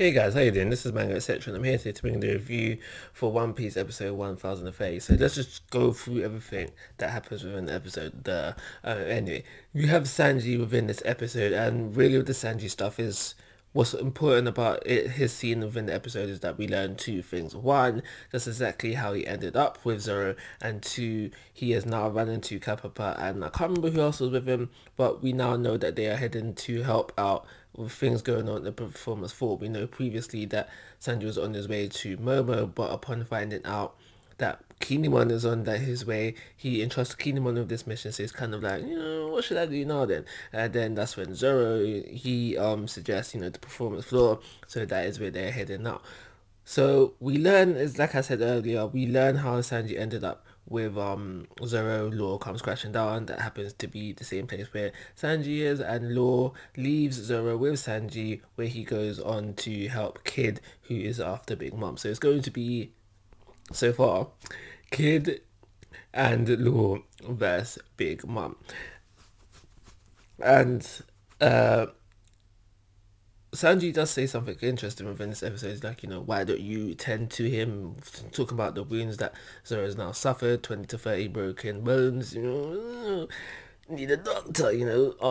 Hey guys, how you doing? This is Manga, etc. and I'm here today to bring the review for One Piece episode 1030. So let's just go through everything that happens within the episode. Anyway, we have Sanji within this episode, and really with the Sanji stuff is what's important about it, his scene within the episode is that we learn two things. One, that's exactly how he ended up with Zoro, and two, he has now run into Kapapa, and I can't remember who else was with him, but we now know that they are heading to help out with things going on in the Performance 4. We know previously that Sanji was on his way to Momo, but upon finding out that Kinemon is on his way, he entrusts Kinemon with this mission, so he's kind of like, what should I do now then? And then that's when Zoro, he suggests, the Performance floor, so that is where they're heading now. So we learn, as like I said earlier, we learn how Sanji ended up with Zoro. Law comes crashing down. That happens to be the same place where Sanji is, and Law leaves Zoro with Sanji, where he goes on to help Kid, who is after Big Mom. So it's going to be, so far, Kid and Law versus Big Mom. And Sanji does say something interesting within this episode. It's like, why don't you tend to him? Talking about the wounds that Zoro has now suffered, 20 to 30 broken bones, need a doctor,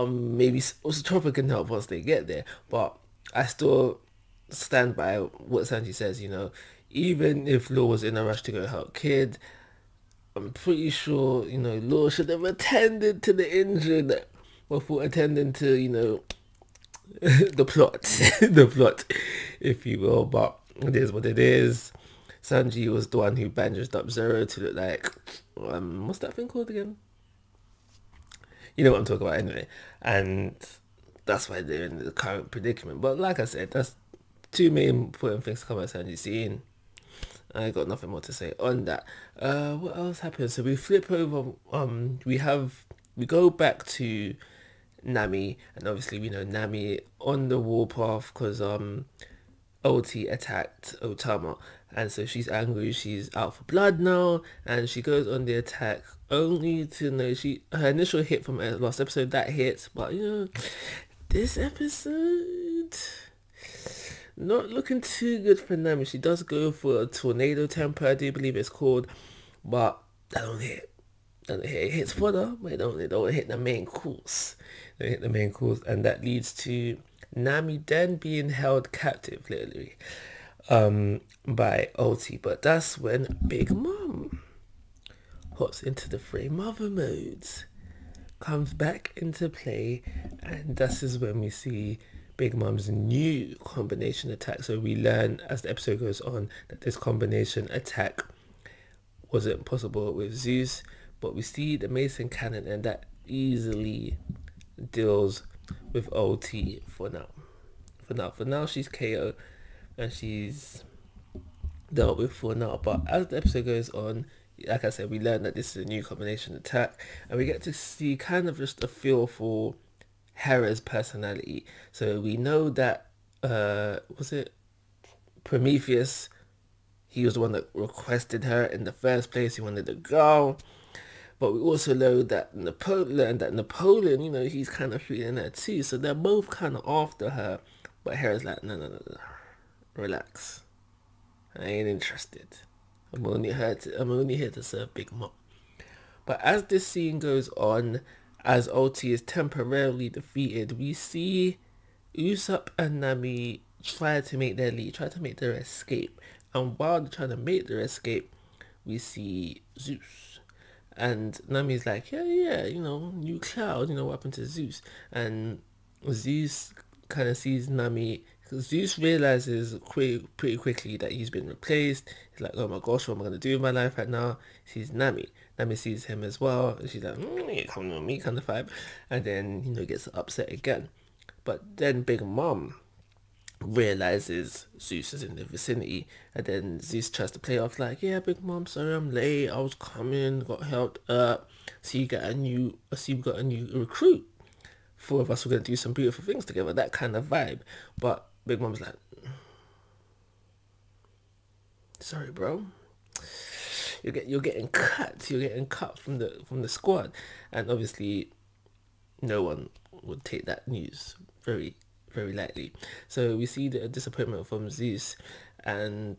maybe Chopper can help once they get there. But I still stand by what Sanji says, even if Law was in a rush to go help Kid, I'm pretty sure, Law should have attended to the injured before attending to, the plot, the plot, if you will. But it is what it is. Sanji was the one who bandaged up Zoro to look like, what's that thing called again? You know what I'm talking about anyway. And that's why they're in the current predicament. But like I said, that's two main important things to come out of Sanji scene. I got nothing more to say on that. What else happened? So we flip over, we go back to Nami, and obviously we know Nami on the warpath because OT attacked Otama, and so she's angry, she's out for blood now, and she goes on the attack only to know her initial hit from last episode that hits, but this episode not looking too good for Nami. She does go for a tornado temper, I do believe it's called, but that don't hit. It hits fodder, but it don't hit the main course. They hit the main course, and that leads to Nami then being held captive, literally, by Ulti. But that's when Big Mom hops into the frame. Mother modes comes back into play, and this is when we see Big Mom's new combination attack. So we learn as the episode goes on that this combination attack wasn't possible with Zeus, but we see the Mason Cannon, and that easily deals with OT for now. For now, she's KO, and she's dealt with for now. But as the episode goes on, like I said, we learn that this is a new combination attack, and we get to see kind of just a feel for Hera's personality. So we know that, was it Prometheus? He was the one that requested her in the first place. He wanted a girl. But we also know that Napoleon, he's kind of feeling her too. So they're both kind of after her. But Hera's like, no. Relax. I ain't interested. I'm only here to serve Big Mom. But as this scene goes on, as OT is temporarily defeated, we see Usopp and Nami try to make their escape. And while they're trying to make their escape, we see Zeus. And Nami's like, yeah, new cloud, what happened to Zeus? And Zeus kind of sees Nami, because Zeus realizes pretty quickly that he's been replaced. He's like, oh my gosh, what am I going to do with my life right now? He sees Nami. Nami sees him as well. And she's like, you're coming on me kind of vibe. And then, gets upset again. But then Big Mom realizes Zeus is in the vicinity, and then Zeus tries to play off like, yeah, Big Mom, sorry I'm late, I was coming, got helped up, see we got a new recruit, four of us were going to do some beautiful things together, that kind of vibe. But Big Mom's like, sorry bro, you're getting cut from the squad. And obviously no one would take that news very very lightly. So we see the disappointment from Zeus, and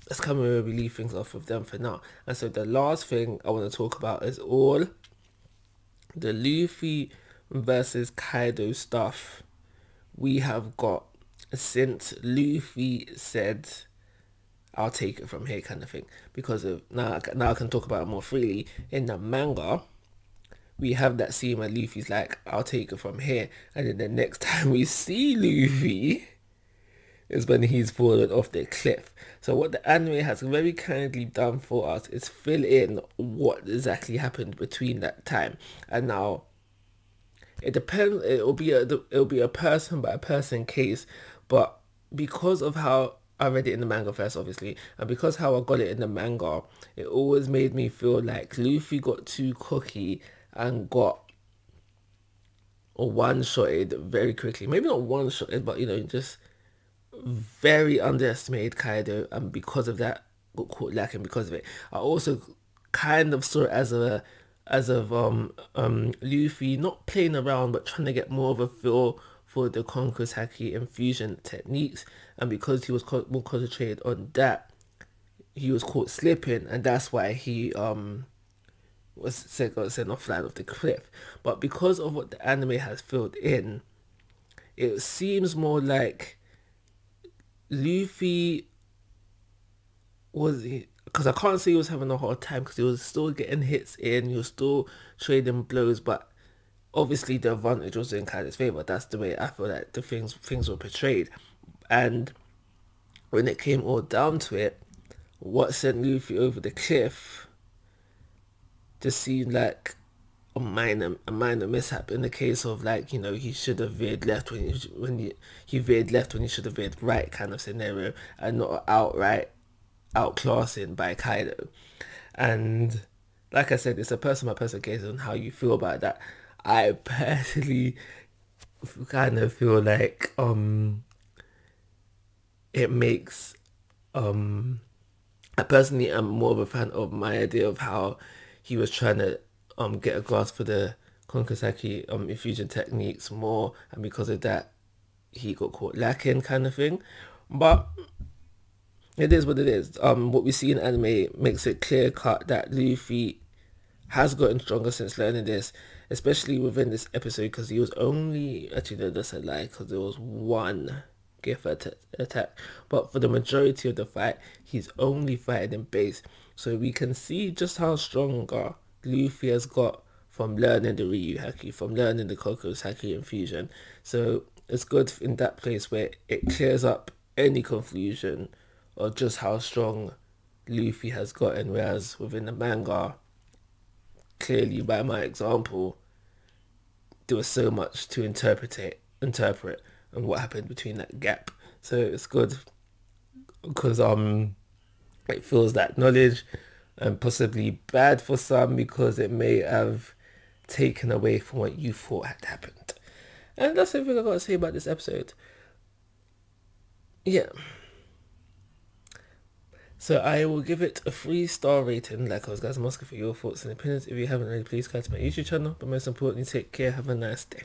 let's come and leave things off with them for now. And so the last thing I want to talk about is all the Luffy versus Kaido stuff we have got since Luffy said, "I'll take it from here," kind of thing. Because of now I can talk about it more freely. In the manga, we have that scene where Luffy's like, "I'll take it from here," and then the next time we see Luffy is when he's fallen off the cliff. So what the anime has very kindly done for us is fill in what exactly happened between that time. And now it depends. It'll be a person by person case, but because of how I read it in the manga first, obviously, and because how I got it in the manga, it always made me feel like Luffy got too cocky and got one-shotted very quickly. Maybe not one-shotted, but just very underestimated Kaido, and because of that got caught lacking because of it. I also kind of saw it as Luffy not playing around but trying to get more of a feel for the Konkosaki infusion techniques, and because he was more concentrated on that, he was caught slipping, and that's why he got sent off flying off the cliff. But because of what the anime has filled in, it seems more like Luffy was, because I can't say he was having a hard time because he was still getting hits in, he was still trading blows, but obviously the advantage was in Kaido's favor. That's the way I feel like the things were portrayed. And when it came all down to it, what sent Luffy over the cliff just seemed like a minor mishap, in the case of he should have veered left when he veered left when he should have veered right kind of scenario, and not outright outclassing by Kaido. And like I said, it's a person by person case on how you feel about that. I personally kind of feel like it makes I personally am more of a fan of my idea of how he was trying to get a grasp for the Konkosaki infusion techniques more, and because of that he got caught lacking kind of thing. But it is what it is. What we see in anime makes it clear cut that Luffy has gotten stronger since learning this, especially within this episode, because he was only, actually no, that's a lie, because there was one gift attack, but for the majority of the fight he's only fighting in base. So we can see just how stronger Luffy has got from learning the Ryu Haki, from learning the Konkosaki infusion. So it's good in that place where it clears up any confusion of just how strong Luffy has gotten, whereas within the manga, clearly by my example, there was so much to interpret and what happened between that gap. So it's good because it feels that knowledge, and possibly bad for some because it may have taken away from what you thought had happened. And that's everything I got to say about this episode. Yeah. So I will give it a 3-star rating. Like I was guys, I'm asking for your thoughts and opinions. If you haven't already, please come to my YouTube channel. But most importantly, take care. Have a nice day.